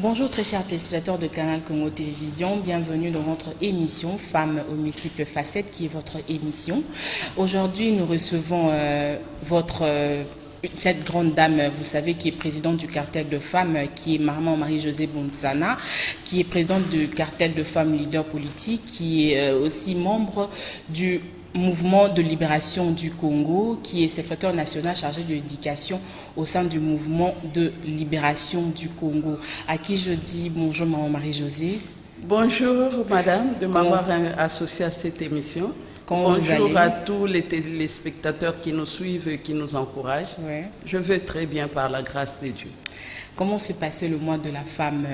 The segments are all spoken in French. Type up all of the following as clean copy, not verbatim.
Bonjour très chers téléspectateurs de Canal Congo Télévision, bienvenue dans votre émission Femmes aux multiples facettes qui est votre émission. Aujourd'hui nous recevons cette grande dame, vous savez, qui est présidente du cartel de femmes, qui est Maman Marie-Josée Bonsana, qui est présidente du cartel de femmes leaders politiques, qui est aussi membre du mouvement de libération du Congo, qui est secrétaire national chargé de l'éducation au sein du mouvement de libération du Congo. À qui je dis bonjour Maman Marie-Josée. Bonjour madame de m'avoir associé à cette émission. Bonjour à tous les téléspectateurs qui nous suivent et qui nous encouragent. Ouais. Je vais très bien par la grâce de Dieu. Comment s'est passé le mois de la femme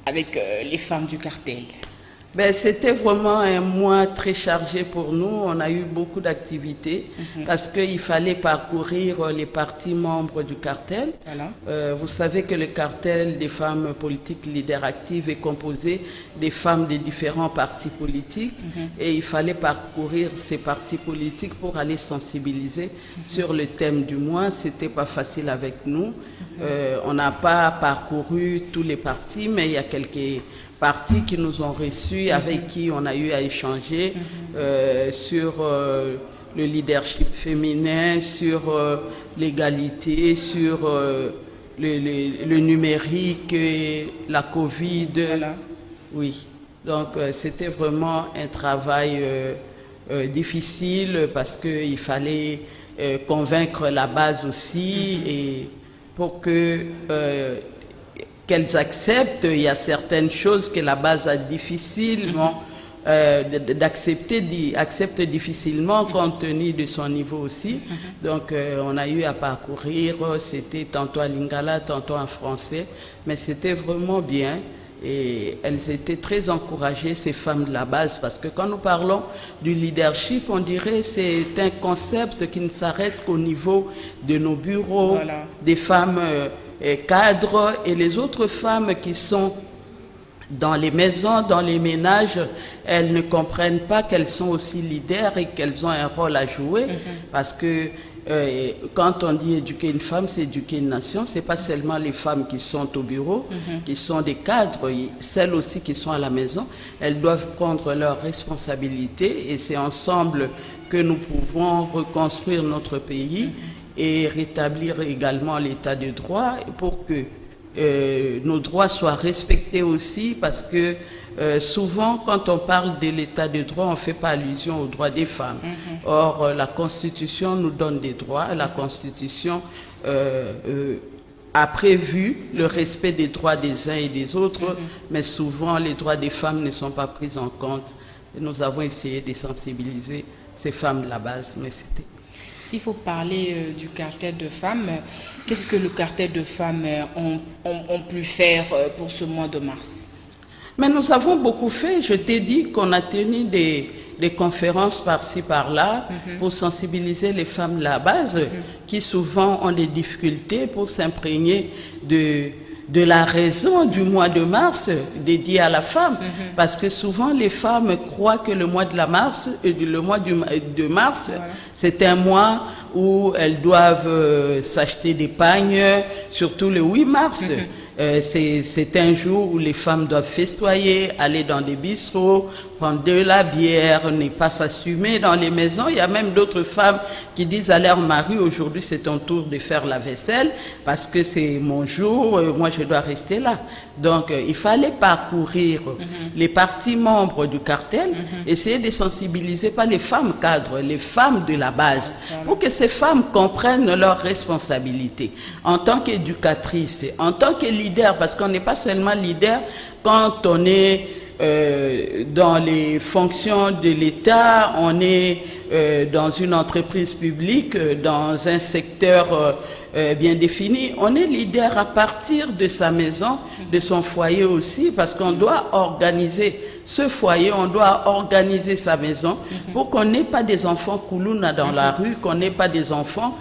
avec les femmes du cartel? C'était vraiment un mois très chargé pour nous. On a eu beaucoup d'activités parce qu'il fallait parcourir les partis membres du cartel. Voilà. Vous savez que le cartel des femmes politiques leaders actives est composé des femmes des différents partis politiques et il fallait parcourir ces partis politiques pour aller sensibiliser sur le thème du mois. C'était pas facile avec nous. On n'a pas parcouru tous les partis, mais il y a quelques partis qui nous ont reçus, avec qui on a eu à échanger sur le leadership féminin, sur l'égalité, sur le numérique, la Covid. Voilà. Oui, donc c'était vraiment un travail difficile parce qu'il fallait convaincre la base aussi et pour que qu'elles acceptent. Il y a certaines choses que la base a difficilement accepte difficilement compte tenu de son niveau aussi. Donc on a eu à parcourir, c'était tantôt à lingala, tantôt en français, mais c'était vraiment bien. Et elles étaient très encouragées, ces femmes de la base, parce que quand nous parlons du leadership, on dirait que c'est un concept qui ne s'arrête qu'au niveau de nos bureaux, voilà, des femmes cadres et les autres femmes qui sont dans les maisons, dans les ménages, elles ne comprennent pas qu'elles sont aussi leaders et qu'elles ont un rôle à jouer parce que quand on dit éduquer une femme, c'est éduquer une nation. C'est pas seulement les femmes qui sont au bureau, qui sont des cadres, celles aussi qui sont à la maison, elles doivent prendre leurs responsabilités et c'est ensemble que nous pouvons reconstruire notre pays et rétablir également l'état de droit pour que nos droits soient respectés aussi parce que souvent quand on parle de l'état de droit on ne fait pas allusion aux droits des femmes. Or la Constitution nous donne des droits, la Constitution a prévu le respect des droits des uns et des autres, mais souvent les droits des femmes ne sont pas pris en compte. Et nous avons essayé de sensibiliser ces femmes de la base, mais c'était... S'il faut parler du cartel de femmes, qu'est-ce que le cartel de femmes ont pu faire pour ce mois de mars? Mais nous avons beaucoup fait. Je t'ai dit qu'on a tenu des conférences par-ci, par-là pour sensibiliser les femmes de la base qui souvent ont des difficultés pour s'imprégner de la raison du mois de mars dédié à la femme. Parce que souvent les femmes croient que le mois de mars, voilà, c'est un mois où elles doivent s'acheter des pagnes, surtout le 8 mars. C'est un jour où les femmes doivent festoyer, aller dans des bistrots, prendre de la bière, ne pas s'assumer dans les maisons. Il y a même d'autres femmes qui disent à leur mari, aujourd'hui c'est ton tour de faire la vaisselle parce que c'est mon jour, moi je dois rester là. Donc il fallait parcourir les partis membres du cartel, essayer de sensibiliser pas les femmes cadres, les femmes de la base, pour que ces femmes comprennent leurs responsabilités en tant qu'éducatrices, en tant que leader, parce qu'on n'est pas seulement leader quand on est dans les fonctions de l'État, on est dans une entreprise publique, dans un secteur bien défini. On est leader à partir de sa maison, de son foyer aussi, parce qu'on doit organiser ce foyer, on doit organiser sa maison pour qu'on n'ait pas des enfants koulouna dans la rue, qu'on n'ait pas des enfants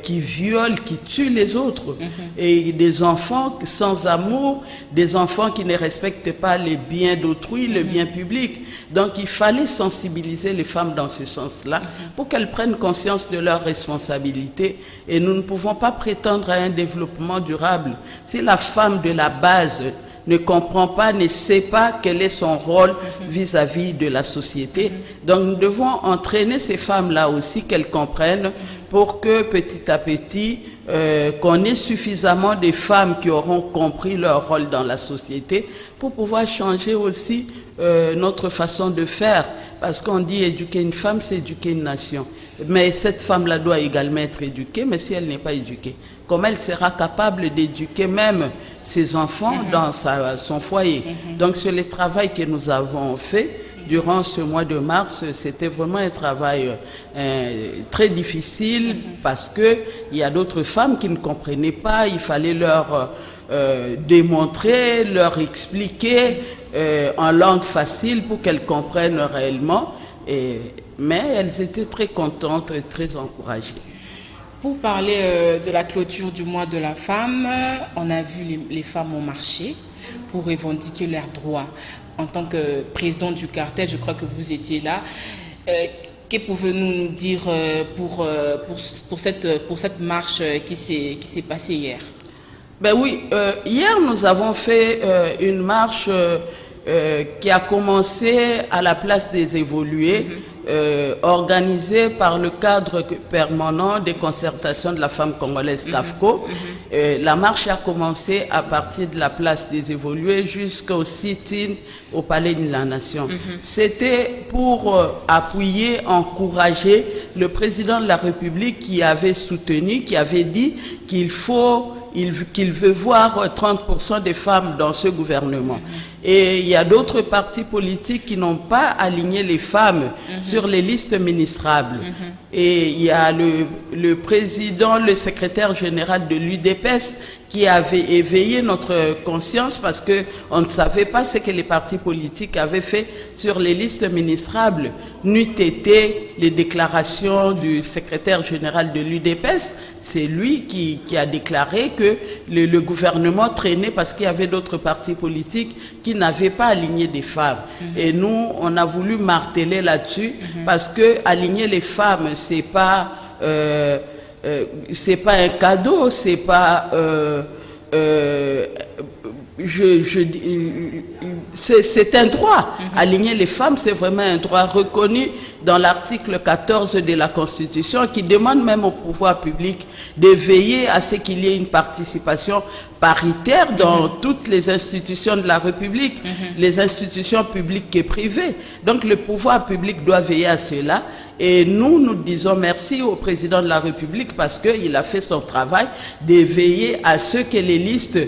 qui violent, qui tuent les autres. Et des enfants sans amour, des enfants qui ne respectent pas les biens d'autrui, le bien public. Donc il fallait sensibiliser les femmes dans ce sens-là pour qu'elles prennent conscience de leurs responsabilités. Et nous ne pouvons pas prétendre à un développement durable si la femme de la base ne comprend pas, ne sait pas quel est son rôle vis-à-vis de la société. Donc nous devons entraîner ces femmes-là aussi, qu'elles comprennent, pour que petit à petit, qu'on ait suffisamment de femmes qui auront compris leur rôle dans la société pour pouvoir changer aussi notre façon de faire. Parce qu'on dit éduquer une femme, c'est éduquer une nation. Mais cette femme-là doit également être éduquée, mais si elle n'est pas éduquée, comment elle sera capable d'éduquer même ses enfants dans son foyer? Donc c'est le travail que nous avons fait durant ce mois de mars. C'était vraiment un travail très difficile parce que il y a d'autres femmes qui ne comprenaient pas. Il fallait leur démontrer, leur expliquer en langue facile pour qu'elles comprennent réellement. Mais elles étaient très contentes et très encouragées. Pour parler de la clôture du mois de la femme, on a vu les femmes ont marché pour revendiquer leurs droits. En tant que président du cartel, je crois que vous étiez là. Que pouvez-vous nous dire pour cette marche qui s'est passée hier? Ben oui, hier nous avons fait une marche qui a commencé à la place des évolués, organisée par le cadre permanent des concertations de la femme congolaise CAFCO. La marche a commencé à partir de la place des évolués jusqu'au sit-in au Palais de la Nation. C'était pour appuyer, encourager le président de la République qui avait soutenu, qui avait dit qu'il veut voir 30% des femmes dans ce gouvernement. Et il y a d'autres partis politiques qui n'ont pas aligné les femmes sur les listes ministrables. Et il y a le président, le secrétaire général de l'UDPS qui avait éveillé notre conscience parce qu'on ne savait pas ce que les partis politiques avaient fait sur les listes ministrables, n'eût été les déclarations du secrétaire général de l'UDPS. C'est lui qui a déclaré que le gouvernement traînait parce qu'il y avait d'autres partis politiques qui n'avaient pas aligné des femmes. Et nous, on a voulu marteler là-dessus parce que aligner les femmes, c'est pas un cadeau, c'est pas c'est un droit. Aligner les femmes, c'est vraiment un droit reconnu dans l'article 14 de la Constitution qui demande même au pouvoir public de veiller à ce qu'il y ait une participation paritaire dans toutes les institutions de la République, les institutions publiques et privées. Donc le pouvoir public doit veiller à cela. Et nous disons merci au président de la République parce qu'il a fait son travail de veiller à ce que les listes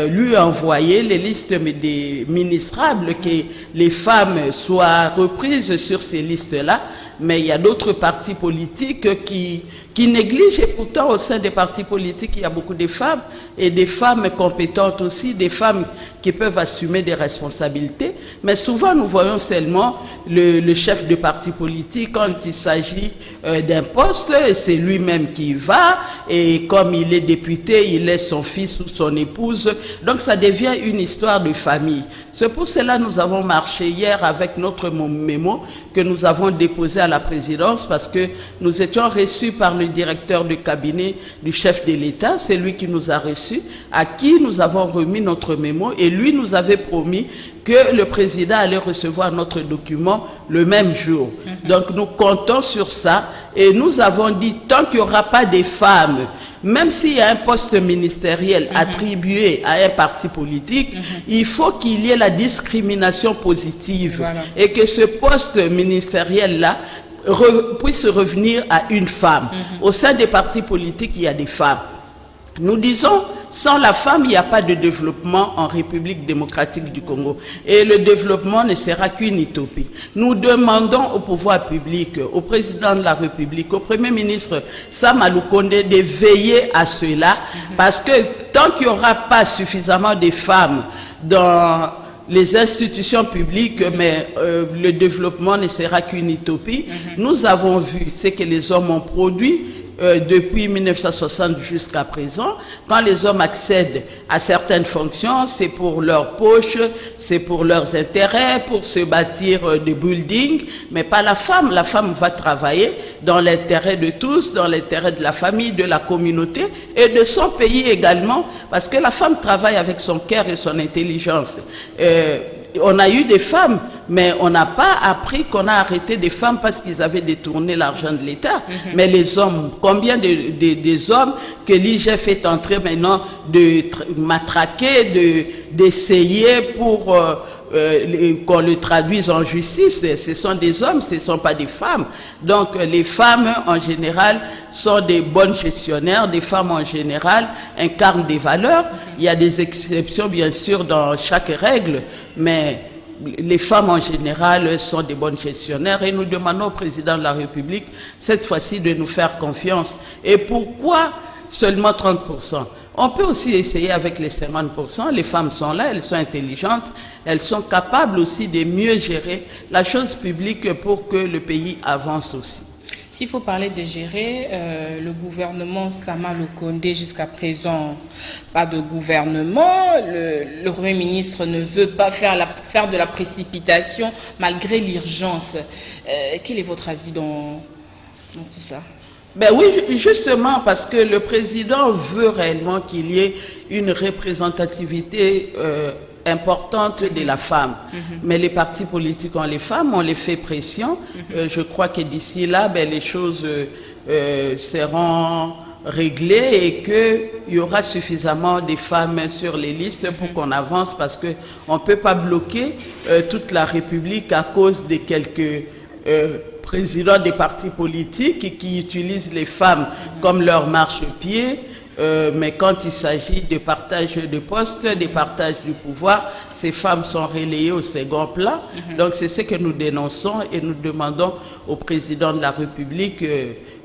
lui envoyées, les listes des ministrables, que les femmes soient reprises sur ces listes-là. Mais il y a d'autres partis politiques qui négligent, et pourtant au sein des partis politiques, il y a beaucoup de femmes, et des femmes compétentes aussi, des femmes qui peuvent assumer des responsabilités. Mais souvent, nous voyons seulement le chef de parti politique, quand il s'agit d'un poste, c'est lui-même qui y va, et comme il est député, il laisse son fils ou son épouse. Donc ça devient une histoire de famille. C'est pour cela que nous avons marché hier avec notre mémo que nous avons déposé à la présidence, parce que nous étions reçus par le directeur du cabinet du chef de l'État, c'est lui qui nous a reçus, à qui nous avons remis notre mémo, et lui nous avait promis que le président allait recevoir notre document le même jour. Donc nous comptons sur ça, et nous avons dit, tant qu'il n'y aura pas des femmes, même s'il y a un poste ministériel attribué à un parti politique, il faut qu'il y ait la discrimination positive, et que ce poste ministériel-là puisse revenir à une femme. Au sein des partis politiques, il y a des femmes. Nous disons, sans la femme, il n'y a pas de développement en République démocratique du Congo. Et le développement ne sera qu'une utopie. Nous demandons au pouvoir public, au président de la République, au Premier ministre Sama Lukonde de veiller à cela, parce que tant qu'il n'y aura pas suffisamment de femmes dans les institutions publiques, mais le développement ne sera qu'une utopie. Nous avons vu ce que les hommes ont produit depuis 1960 jusqu'à présent. Quand les hommes accèdent à certaines fonctions, c'est pour leur poche, c'est pour leurs intérêts, pour se bâtir des buildings, mais pas la femme. La femme va travailler dans l'intérêt de tous, dans l'intérêt de la famille, de la communauté et de son pays également, parce que la femme travaille avec son cœur et son intelligence. On a eu des femmes, mais on n'a pas appris qu'on a arrêté des femmes parce qu'ils avaient détourné l'argent de l'État. Mais les hommes, combien des hommes que l'IGF est en train maintenant de matraquer, d'essayer pour qu'on le traduise en justice? Ce sont des hommes, ce ne sont pas des femmes. Donc les femmes en général sont des bonnes gestionnaires, des femmes en général incarnent des valeurs. Il y a des exceptions bien sûr dans chaque règle, mais les femmes en général sont des bonnes gestionnaires et nous demandons au président de la République cette fois-ci de nous faire confiance. Et pourquoi seulement 30%? On peut aussi essayer avec les 50%. Les femmes sont là, elles sont intelligentes, elles sont capables aussi de mieux gérer la chose publique pour que le pays avance aussi. S'il faut parler de gérer, le gouvernement Sama Lukonde, jusqu'à présent, pas de gouvernement. Le Premier ministre ne veut pas faire de la précipitation malgré l'urgence. Quel est votre avis dans tout ça? Ben oui, justement, parce que le président veut réellement qu'il y ait une représentativité importante de la femme. Mais les partis politiques ont les femmes, on les fait pression. Je crois que d'ici là, ben, les choses seront réglées et qu'il y aura suffisamment de femmes sur les listes pour qu'on avance, parce qu'on ne peut pas bloquer toute la République à cause de quelques présidents des partis politiques qui utilisent les femmes comme leur marchepied. Mais quand il s'agit de partage de postes, de partage du pouvoir, ces femmes sont relayées au second plan. Donc c'est ce que nous dénonçons et nous demandons au président de la République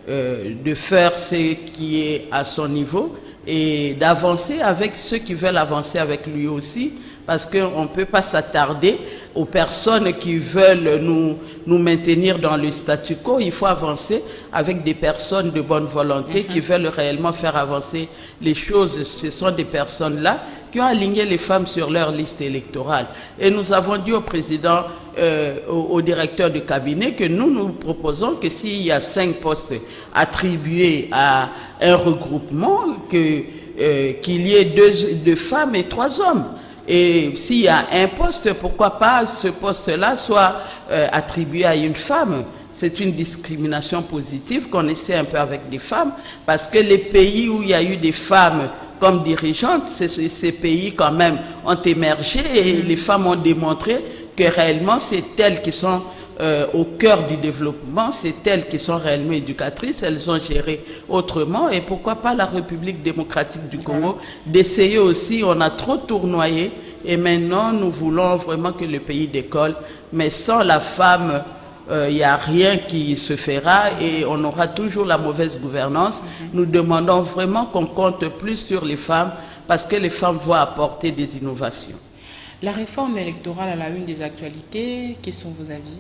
de faire ce qui est à son niveau et d'avancer avec ceux qui veulent avancer avec lui aussi, parce qu'on ne peut pas s'attarder aux personnes qui veulent nous maintenir dans le statu quo. Il faut avancer avec des personnes de bonne volonté qui veulent réellement faire avancer les choses. Ce sont des personnes-là qui ont aligné les femmes sur leur liste électorale. Et nous avons dit au président, au directeur du cabinet, que nous proposons que s'il y a 5 postes attribués à un regroupement, qu'il y ait 2 femmes et 3 hommes. Et s'il y a un poste, pourquoi pas ce poste-là soit attribué à une femme? C'est une discrimination positive qu'on essaie un peu avec des femmes, parce que les pays où il y a eu des femmes comme dirigeantes, ces pays quand même ont émergé et les femmes ont démontré que réellement c'est elles qui sont au cœur du développement, c'est elles qui sont réellement éducatrices, elles ont géré autrement. Et pourquoi pas la République démocratique du Congo d'essayer aussi? On a trop tournoyé et maintenant nous voulons vraiment que le pays décolle, mais sans la femme il n'y a rien qui se fera et on aura toujours la mauvaise gouvernance. Nous demandons vraiment qu'on compte plus sur les femmes, parce que les femmes vont apporter des innovations. La réforme électorale à la une des actualités, quels sont vos avis?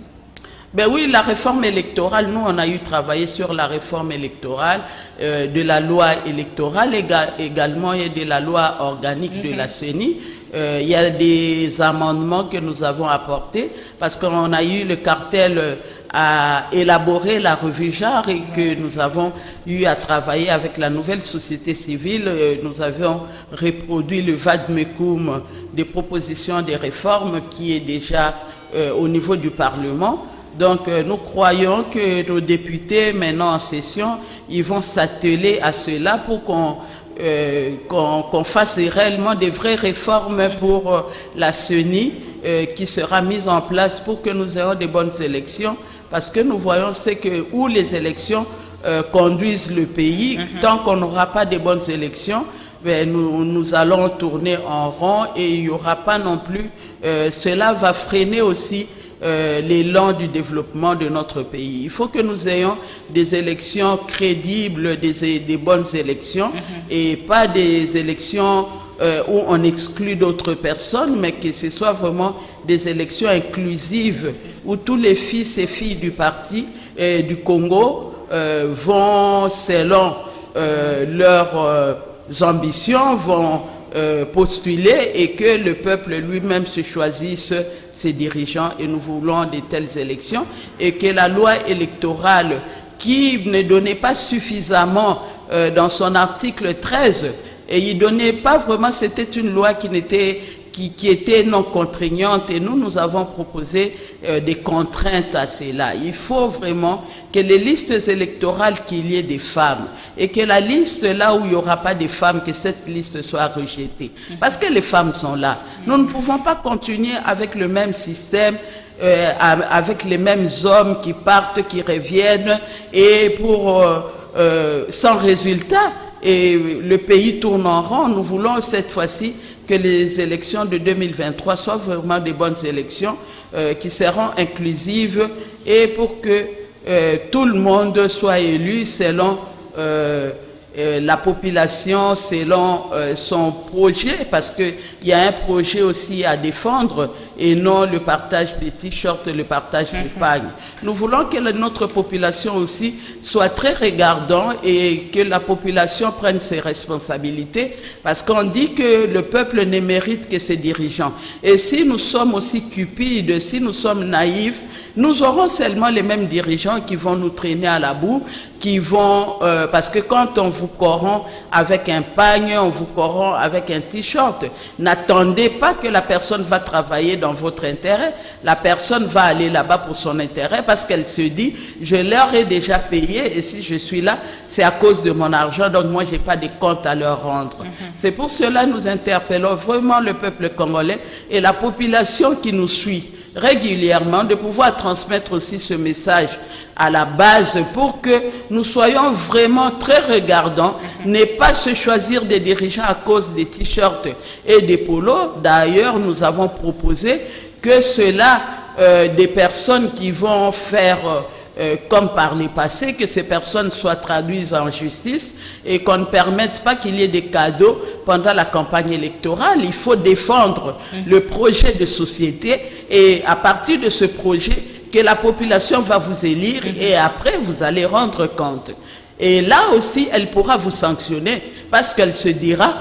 Ben oui, la réforme électorale, nous on a eu travaillé sur la réforme électorale, de la loi électorale également et de la loi organique de la CENI. Il y a des amendements que nous avons apportés parce qu'on a eu le cartel à élaborer la revue genre et que nous avons eu à travailler avec la nouvelle société civile. Nous avons reproduit le vade-mecum des propositions de réformes qui est déjà au niveau du Parlement. Donc nous croyons que nos députés maintenant en session, ils vont s'atteler à cela pour qu'on fasse réellement des vraies réformes pour la CENI qui sera mise en place pour que nous ayons des bonnes élections, parce que nous voyons c'est que où les élections conduisent le pays, tant qu'on n'aura pas de bonnes élections, ben, nous allons tourner en rond et il n'y aura pas non plus, cela va freiner aussi l'élan du développement de notre pays. Il faut que nous ayons des élections crédibles, des bonnes élections et pas des élections où on exclut d'autres personnes, mais que ce soit vraiment des élections inclusives où tous les fils et filles du parti du Congo vont, selon leurs ambitions, vont postuler et que le peuple lui-même se choisisse ses dirigeants. Et nous voulons de telles élections et que la loi électorale qui ne donnait pas suffisamment dans son article 13, et il donnait pas vraiment, c'était une loi qui était non contraignante, et nous avons proposé des contraintes à cela. Il faut vraiment que les listes électorales, qu'il y ait des femmes, et que la liste là où il n'y aura pas de femmes, que cette liste soit rejetée. Parce que les femmes sont là. Nous ne pouvons pas continuer avec le même système, avec les mêmes hommes qui partent, qui reviennent, et sans résultat, et le pays tourne en rond. Nous voulons cette fois-ci que les élections de 2023 soient vraiment des bonnes élections qui seront inclusives et pour que tout le monde soit élu selon la population, selon son projet, parce qu'il y a un projet aussi à défendre et non le partage des t-shirts, le partage des pagnes. Nous voulons que notre population aussi soit très regardante et que la population prenne ses responsabilités, parce qu'on dit que le peuple ne mérite que ses dirigeants. Et si nous sommes aussi cupides, si nous sommes naïfs, nous aurons seulement les mêmes dirigeants qui vont nous traîner à la boue, qui vont... parce que quand on vous corrompt avec un pagne, on vous corrompt avec un t-shirt, n'attendez pas que la personne va travailler dans votre intérêt. La personne va aller là-bas pour son intérêt parce qu'elle se dit, je leur ai déjà payé et si je suis là, c'est à cause de mon argent, donc moi, je n'ai pas de comptes à leur rendre. C'est pour cela que nous interpellons vraiment le peuple congolais et la population qui nous suit régulièrement, de pouvoir transmettre aussi ce message à la base pour que nous soyons vraiment très regardants, ne pas se choisir des dirigeants à cause des t-shirts et des polos. D'ailleurs, nous avons proposé que cela, des personnes qui vont faire comme par le passé, que ces personnes soient traduites en justice et qu'on ne permette pas qu'il y ait des cadeaux pendant la campagne électorale. Il faut défendre le projet de société et à partir de ce projet, que la population va vous élire et après vous allez rendre compte. Et là aussi, elle pourra vous sanctionner parce qu'elle se dira,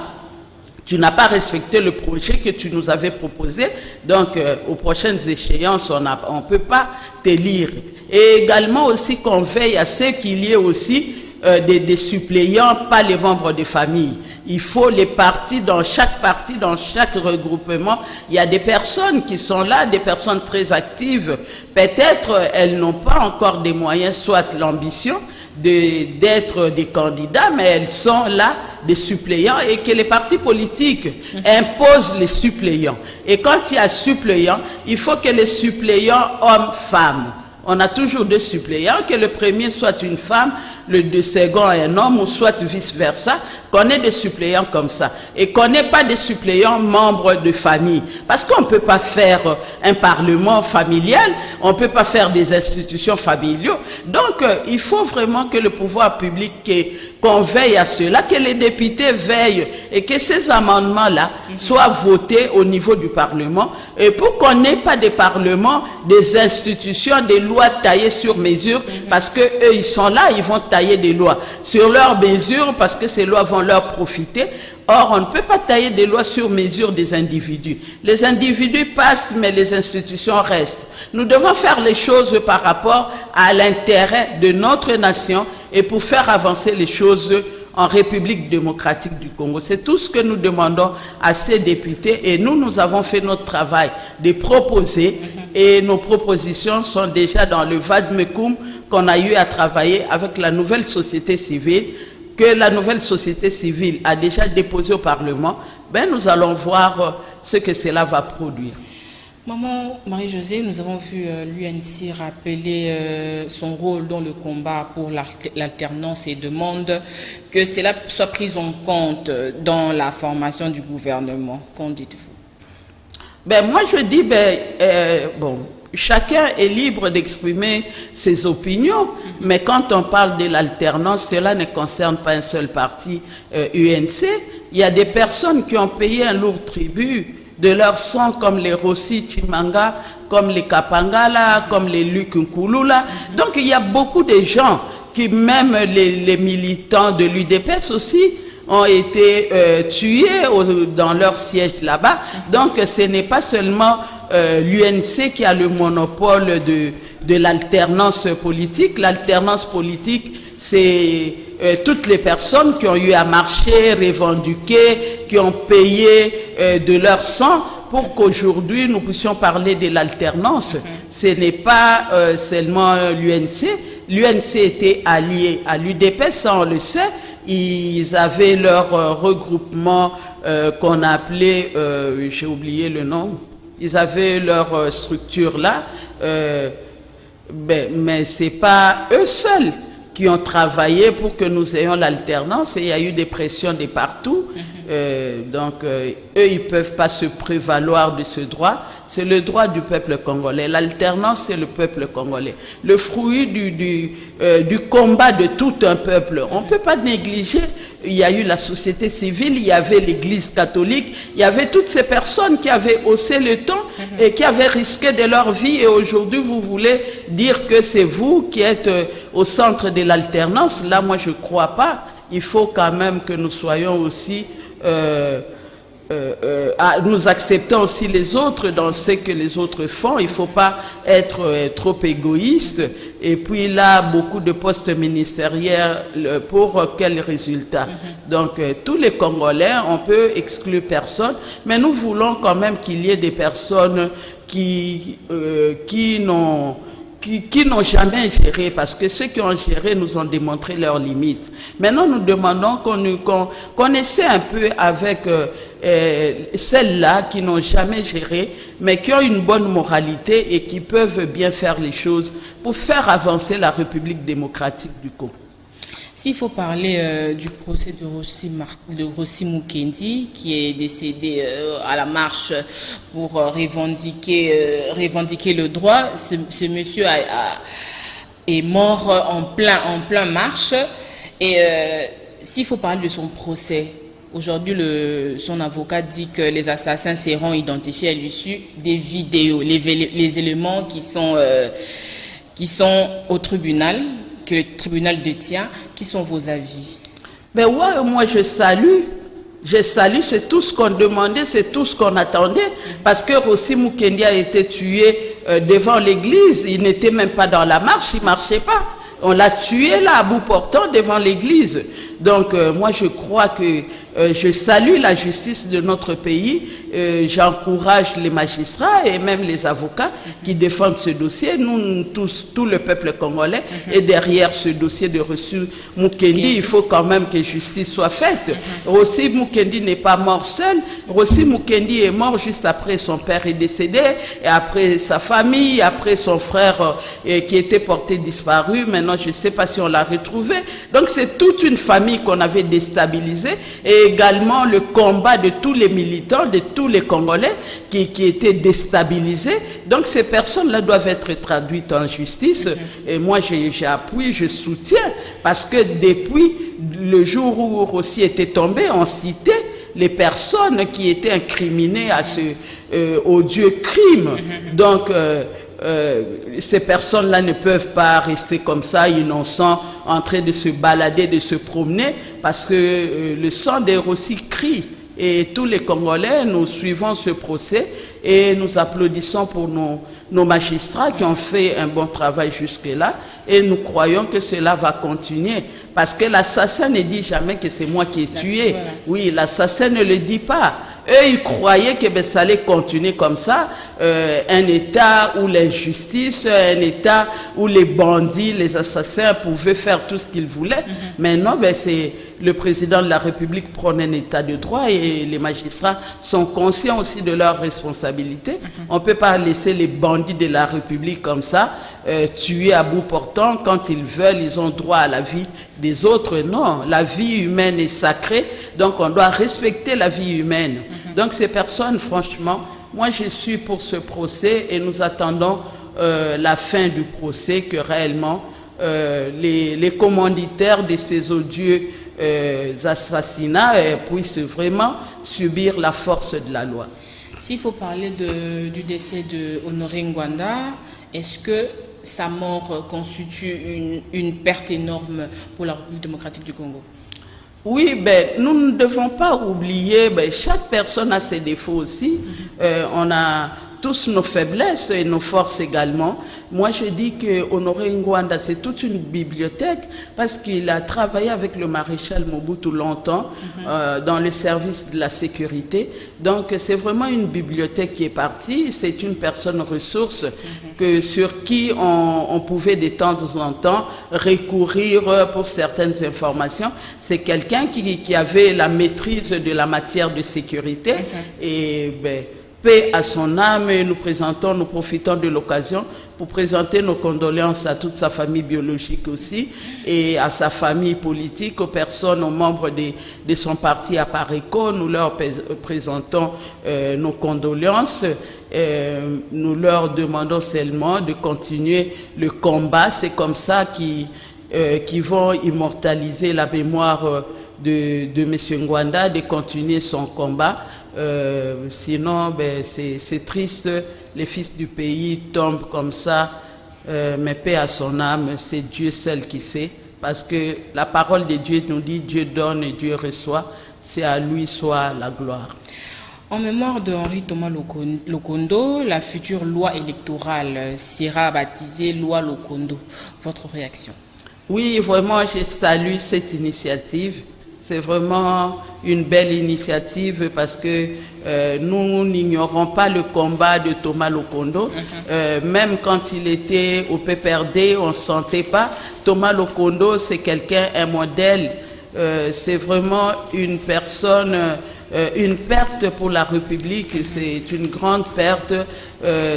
tu n'as pas respecté le projet que tu nous avais proposé, donc aux prochaines échéances, on ne peut pas t'élire. Et également aussi qu'on veille à ce qu'il y ait aussi des suppléants, pas les membres de famille. Il faut les partis, dans chaque parti, dans chaque regroupement, il y a des personnes qui sont là, des personnes très actives. Peut-être elles n'ont pas encore des moyens, soit l'ambition d'être des candidats, mais elles sont là, des suppléants, et que les partis politiques imposent les suppléants. Et quand il y a suppléants, il faut que les suppléants hommes-femmes. On a toujours deux suppléants, que le premier soit une femme, le second un homme, ou soit vice-versa, qu'on ait des suppléants comme ça. Et qu'on n'ait pas des suppléants membres de famille. Parce qu'on ne peut pas faire un parlement familial, on ne peut pas faire des institutions familiales. Donc, il faut vraiment que le pouvoir public, qu'on veille à cela, que les députés veillent et que ces amendements-là soient votés au niveau du Parlement. Et pour qu'on n'ait pas des parlements, des institutions, des lois taillées sur mesure, parce qu'eux, ils sont là, ils vont tailler des lois sur leur mesure, parce que ces lois vont leur profiter. Or, on ne peut pas tailler des lois sur mesure des individus. Les individus passent, mais les institutions restent. Nous devons faire les choses par rapport à l'intérêt de notre nation et pour faire avancer les choses en République démocratique du Congo. C'est tout ce que nous demandons à ces députés et nous avons fait notre travail de proposer et nos propositions sont déjà dans le Vadmekum qu'on a eu à travailler avec la nouvelle société civile, que la nouvelle société civile a déjà déposé au Parlement. Ben, nous allons voir ce que cela va produire. Maman Marie-Josée, nous avons vu l'UNC rappeler son rôle dans le combat pour l'alternance et demande que cela soit pris en compte dans la formation du gouvernement. Qu'en dites-vous? Ben, moi, je dis, bon, chacun est libre d'exprimer ses opinions, mais quand on parle de l'alternance, cela ne concerne pas un seul parti UNC, il y a des personnes qui ont payé un lourd tribut de leur sang, comme les Rossi Chimanga, comme les Kapangala, comme les Luc Nkulula. Donc il y a beaucoup de gens qui, même les militants de l'UDPS aussi, ont été tués dans leur siège là-bas. Donc ce n'est pas seulement l'UNC qui a le monopole de l'alternance politique. L'alternance politique, c'est toutes les personnes qui ont eu à marcher, revendiquer, qui ont payé de leur sang pour qu'aujourd'hui nous puissions parler de l'alternance. Ce n'est pas seulement l'UNC. L'UNC était allié à l'UDPS, ça on le sait. Ils avaient leur regroupement qu'on appelait, j'ai oublié le nom, ils avaient leur structure là, mais ce n'est pas eux seuls qui ont travaillé pour que nous ayons l'alternance, et il y a eu des pressions de partout. Donc, eux, ils ne peuvent pas se prévaloir de ce droit. C'est le droit du peuple congolais. L'alternance, c'est le peuple congolais. Le fruit du combat de tout un peuple. On ne peut pas négliger. Il y a eu la société civile, il y avait l'église catholique, il y avait toutes ces personnes qui avaient haussé le ton et qui avaient risqué de leur vie. Et aujourd'hui, vous voulez dire que c'est vous qui êtes au centre de l'alternance. Là, moi, je ne crois pas. Il faut quand même que nous soyons aussi... nous acceptons aussi les autres dans ce que les autres font. Il ne faut pas être trop égoïste. Et puis là, beaucoup de postes ministériels, pour quel résultat? Donc, tous les Congolais, on peut exclure personne, mais nous voulons quand même qu'il y ait des personnes qui n'ont jamais géré, parce que ceux qui ont géré nous ont démontré leurs limites. Maintenant, nous demandons qu'on essaie un peu avec celles-là qui n'ont jamais géré, mais qui ont une bonne moralité et qui peuvent bien faire les choses pour faire avancer la République démocratique du Congo. S'il faut parler du procès de Rossi Mukendi, qui est décédé à la marche pour revendiquer le droit, ce monsieur est mort en plein marche. Et s'il faut parler de son procès, aujourd'hui son avocat dit que les assassins seront identifiés à l'issue des vidéos, les éléments qui sont au tribunal, que le tribunal détient. Qui sont vos avis? Ben ouais, moi je salue, c'est tout ce qu'on demandait, c'est tout ce qu'on attendait, parce que Rossi Mukendi a été tué devant l'église, il n'était même pas dans la marche, il ne marchait pas. On l'a tué là, à bout portant, devant l'église. Donc moi je crois que je salue la justice de notre pays, j'encourage les magistrats et même les avocats qui défendent ce dossier. Nous tous, tout le peuple congolais est derrière ce dossier de Rossi Mukendi. Il faut quand même que justice soit faite. Rossi Mukendi n'est pas mort seul. Rossi Mukendi est mort juste après son père est décédé, et après sa famille, après son frère qui était porté disparu. Maintenant, je ne sais pas si on l'a retrouvé. Donc c'est toute une famille qu'on avait déstabilisée, et également le combat de tous les militants, de tous les Congolais qui étaient déstabilisés. Donc ces personnes-là doivent être traduites en justice. Et moi, j'appuie, je soutiens, parce que depuis le jour où Rossi était tombé, on citait les personnes qui étaient incriminées à ce odieux crime. Donc, ces personnes-là ne peuvent pas rester comme ça, innocents, en train de se balader, de se promener, parce que le sang des Rossi crie. Et tous les Congolais, nous suivons ce procès et nous applaudissons pour nos magistrats qui ont fait un bon travail jusque-là, et nous croyons que cela va continuer, parce que l'assassin ne dit jamais que c'est moi qui ai tué. Oui, l'assassin ne le dit pas. Eux, ils croyaient que ça allait continuer comme ça, un État où l'injustice, un État où les bandits, les assassins pouvaient faire tout ce qu'ils voulaient. Mais non, c'est le président de la République prône un État de droit, et les magistrats sont conscients aussi de leurs responsabilités. On ne peut pas laisser les bandits de la République comme ça, tuer à bout portant. Quand ils veulent, ils ont droit à la vie des autres. Non, la vie humaine est sacrée, donc on doit respecter la vie humaine. Donc ces personnes, franchement, moi je suis pour ce procès, et nous attendons la fin du procès, que réellement les commanditaires de ces odieux assassinats puissent vraiment subir la force de la loi. S'il faut parler du décès de Honoré Ngwanda, est-ce que sa mort constitue une perte énorme pour la République démocratique du Congo? Oui, nous ne devons pas oublier, chaque personne a ses défauts aussi. On a tous nos faiblesses et nos forces également. Moi, je dis que Honoré Ngwanda, c'est toute une bibliothèque parce qu'il a travaillé avec le maréchal Mobutu longtemps dans le service de la sécurité. Donc, c'est vraiment une bibliothèque qui est partie. C'est une personne ressource sur qui on pouvait de temps en temps recourir pour certaines informations. C'est quelqu'un qui avait la maîtrise de la matière de sécurité et paix à son âme. Et nous profitons de l'occasion pour présenter nos condoléances à toute sa famille biologique aussi et à sa famille politique, aux personnes, aux membres de son parti à Pareco. Nous leur présentons nos condoléances. Nous leur demandons seulement de continuer le combat. C'est comme ça qu'ils vont immortaliser la mémoire de M. Ngwanda, de continuer son combat. Sinon, c'est triste. Les fils du pays tombent comme ça, mais paix à son âme, c'est Dieu seul qui sait, parce que la parole de Dieu nous dit Dieu donne et Dieu reçoit, c'est à lui soit la gloire. En mémoire de Henri Thomas Lokondo, la future loi électorale sera baptisée loi Lokondo. Votre réaction? Oui, vraiment, je salue cette initiative. C'est vraiment une belle initiative parce que nous n'ignorons pas le combat de Thomas Lokondo. Même quand il était au PPRD, on ne sentait pas. Thomas Lokondo, c'est quelqu'un, un modèle. C'est vraiment une personne, une perte pour la République. C'est une grande perte.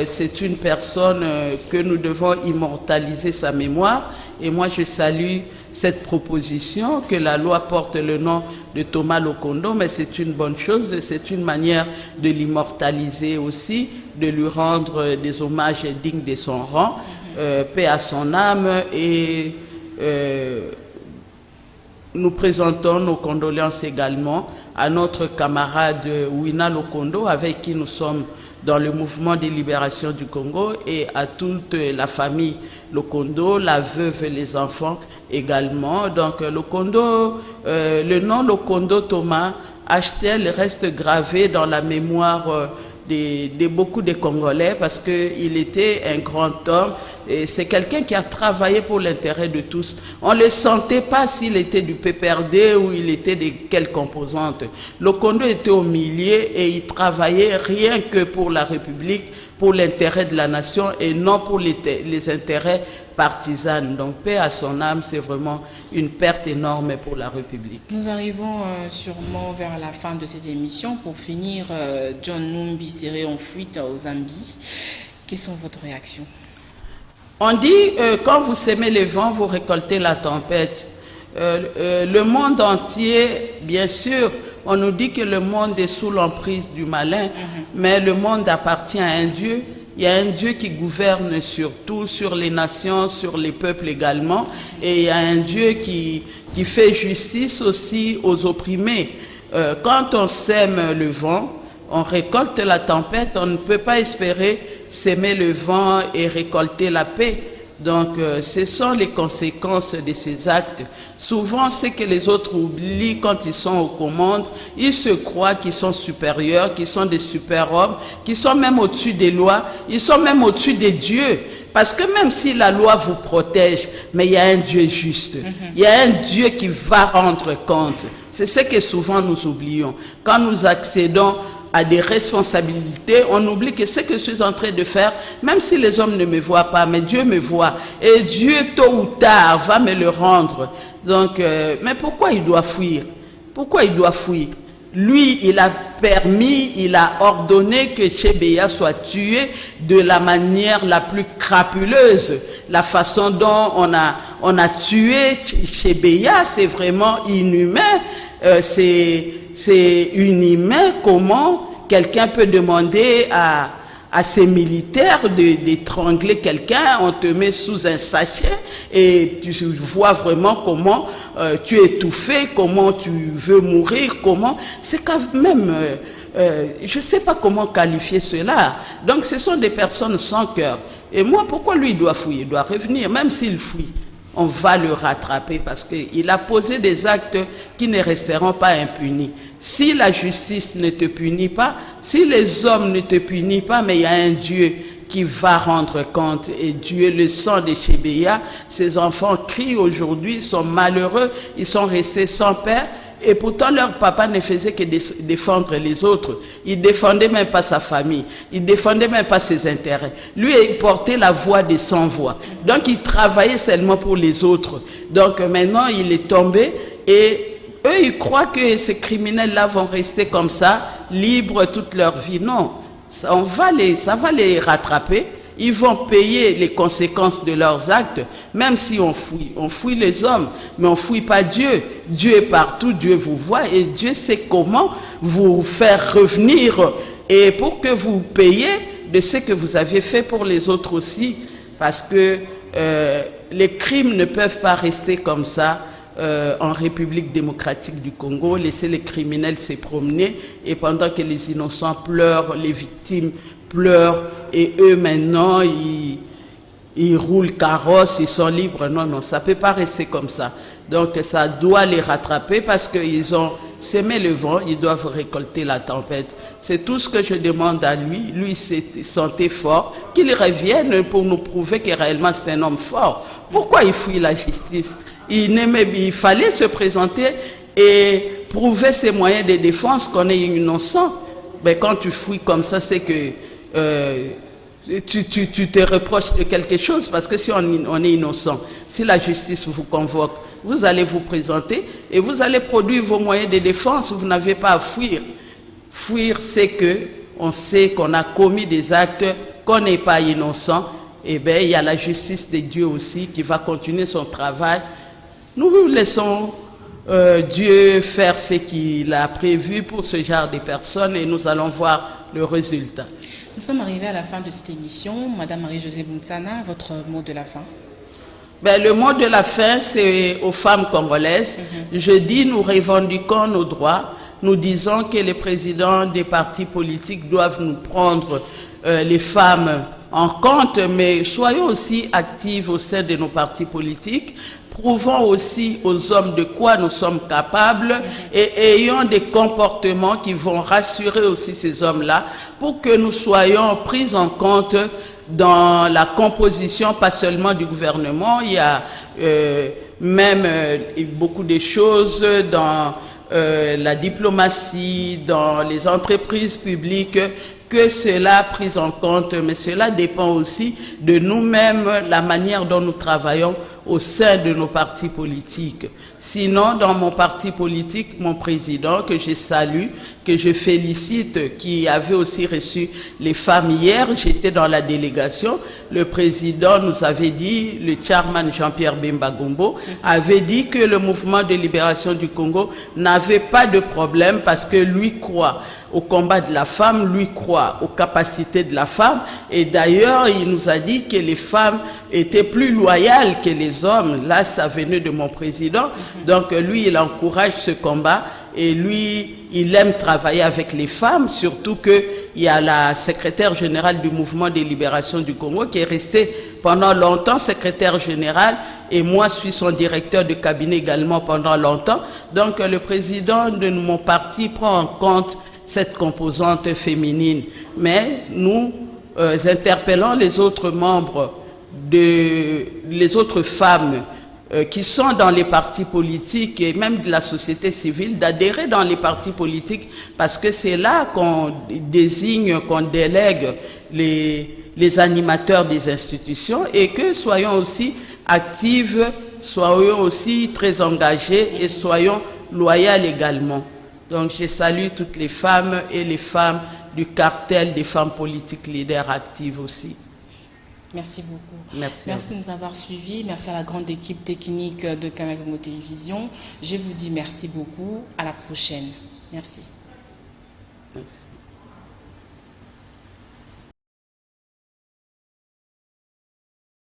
C'est une personne que nous devons immortaliser sa mémoire. Et moi, je salue cette proposition, que la loi porte le nom de Thomas Lokondo, mais c'est une bonne chose, c'est une manière de l'immortaliser aussi, de lui rendre des hommages dignes de son rang, paix à son âme, et nous présentons nos condoléances également à notre camarade Wina Lokondo, avec qui nous sommes dans le mouvement de libération du Congo, et à toute la famille Lokondo, la veuve et les enfants également. Donc Lokondo, le nom Lokondo Thomas HTL reste gravé dans la mémoire de beaucoup de Congolais parce qu'il était un grand homme et c'est quelqu'un qui a travaillé pour l'intérêt de tous. On ne le sentait pas s'il était du PPRD ou il était de quelle composante. Lokondo était au milieu et il travaillait rien que pour la République, pour l'intérêt de la nation et non pour les intérêts partisans. Donc paix à son âme, c'est vraiment une perte énorme pour la République. Nous arrivons sûrement vers la fin de cette émission. Pour finir, John Numbi serait en fuite au Zambie. Quelles sont vos réactions? On dit, quand vous semez le vent, vous récoltez la tempête. Le monde entier, bien sûr, on nous dit que le monde est sous l'emprise du malin, mais le monde appartient à un Dieu. Il y a un Dieu qui gouverne sur tout, sur les nations, sur les peuples également. Et il y a un Dieu qui fait justice aussi aux opprimés. Quand on sème le vent, on récolte la tempête. On ne peut pas espérer s'aimer le vent et récolter la paix. Donc, ce sont les conséquences de ces actes. Souvent, ce que les autres oublient quand ils sont aux commandes, ils se croient qu'ils sont supérieurs, qu'ils sont des super-hommes, qu'ils sont même au-dessus des lois, ils sont même au-dessus des dieux. Parce que même si la loi vous protège, mais il y a un Dieu juste. Il y a un Dieu qui va rendre compte. C'est ce que souvent nous oublions. Quand nous accédons à des responsabilités, on oublie que ce que je suis en train de faire, même si les hommes ne me voient pas, mais Dieu me voit. Et Dieu, tôt ou tard, va me le rendre. Donc, mais pourquoi il doit fuir? Pourquoi il doit fuir? Lui, il a permis, il a ordonné que Chebeya soit tué de la manière la plus crapuleuse. La façon dont on a tué Chebeya, c'est vraiment inhumain. C'est inhumain comment quelqu'un peut demander à à ces militaires d'étrangler quelqu'un, on te met sous un sachet et tu vois vraiment comment tu es étouffé, comment tu veux mourir, comment... C'est quand même... je ne sais pas comment qualifier cela. Donc ce sont des personnes sans cœur. Et moi, pourquoi lui il doit fouiller? Il doit revenir, même s'il fouille. On va le rattraper parce qu'il a posé des actes qui ne resteront pas impunis. Si la justice ne te punit pas, si les hommes ne te punissent pas, mais il y a un Dieu qui va rendre compte. Et Dieu, le sang de Chebeya, ces enfants crient aujourd'hui, ils sont malheureux, ils sont restés sans père. Et pourtant, leur papa ne faisait que défendre les autres. Il ne défendait même pas sa famille. Il ne défendait même pas ses intérêts. Lui, il portait la voix des sans-voix. Donc, il travaillait seulement pour les autres. Donc, maintenant, il est tombé et eux, ils croient que ces criminels-là vont rester comme ça, libres toute leur vie. Non, ça va les rattraper. Ils vont payer les conséquences de leurs actes, même si on fouille. On fouille les hommes, mais on ne fouille pas Dieu. Dieu est partout, Dieu vous voit et Dieu sait comment vous faire revenir et pour que vous payiez de ce que vous avez fait pour les autres aussi. Parce que les crimes ne peuvent pas rester comme ça en République démocratique du Congo, laisser les criminels se promener et pendant que les innocents pleurent, les victimes pleurent et eux maintenant ils roulent carrosse, ils sont libres. Non, non, ça ne peut pas rester comme ça. Donc ça doit les rattraper parce qu'ils ont semé le vent, ils doivent récolter la tempête. C'est tout ce que je demande à lui. Lui, il s'est senti fort, qu'il revienne pour nous prouver que réellement c'est un homme fort. Pourquoi il fuit la justice? Il fallait se présenter et prouver ses moyens de défense qu'on est innocent. Mais quand tu fouilles comme ça, c'est que tu te reproches de quelque chose parce que si on est innocent, si la justice vous convoque, vous allez vous présenter et vous allez produire vos moyens de défense. Vous n'avez pas à fuir. Fuir, c'est que on sait qu'on a commis des actes, qu'on n'est pas innocent. Et bien, il y a la justice de Dieu aussi qui va continuer son travail. Nous laissons Dieu faire ce qu'il a prévu pour ce genre de personnes et nous allons voir le résultat. Nous sommes arrivés à la fin de cette émission. Madame Marie-Josée Bountsana, votre mot de la fin? Ben, le mot de la fin, c'est aux femmes congolaises. Je dis, nous revendiquons nos droits. Nous disons que les présidents des partis politiques doivent nous prendre les femmes en compte, mais soyons aussi actifs au sein de nos partis politiques. Prouvons aussi aux hommes de quoi nous sommes capables et ayons des comportements qui vont rassurer aussi ces hommes-là pour que nous soyons pris en compte dans la composition, pas seulement du gouvernement. Il y a même beaucoup de choses dans la diplomatie, dans les entreprises publiques, que cela pris en compte, mais cela dépend aussi de nous-mêmes, la manière dont nous travaillons au sein de nos partis politiques. Sinon, dans mon parti politique, mon président, que je salue, que je félicite, qui avait aussi reçu les femmes hier, j'étais dans la délégation, le président nous avait dit, le chairman Jean-Pierre Bemba Gombo, avait dit que le mouvement de libération du Congo n'avait pas de problème parce que lui croit au combat de la femme, lui croit aux capacités de la femme. Et d'ailleurs, il nous a dit que les femmes étaient plus loyales que les hommes. Là, ça venait de mon président. Donc, lui, il encourage ce combat. Et lui, il aime travailler avec les femmes, surtout qu'il y a la secrétaire générale du mouvement de libération du Congo qui est restée pendant longtemps secrétaire générale. Et moi, je suis son directeur de cabinet également pendant longtemps. Donc, le président de mon parti prend en compte cette composante féminine. Mais nous interpellons les autres membres, les autres femmes qui sont dans les partis politiques et même de la société civile d'adhérer dans les partis politiques parce que c'est là qu'on désigne, qu'on délègue les animateurs des institutions et que soyons aussi actives, soyons aussi très engagés et soyons loyaux également. Donc, je salue toutes les femmes et les femmes du cartel des femmes politiques leaders actives aussi. Merci beaucoup. Merci de nous avoir suivis. Merci à la grande équipe technique de Canal Congo Télévision. Je vous dis merci beaucoup. À la prochaine. Merci. Merci.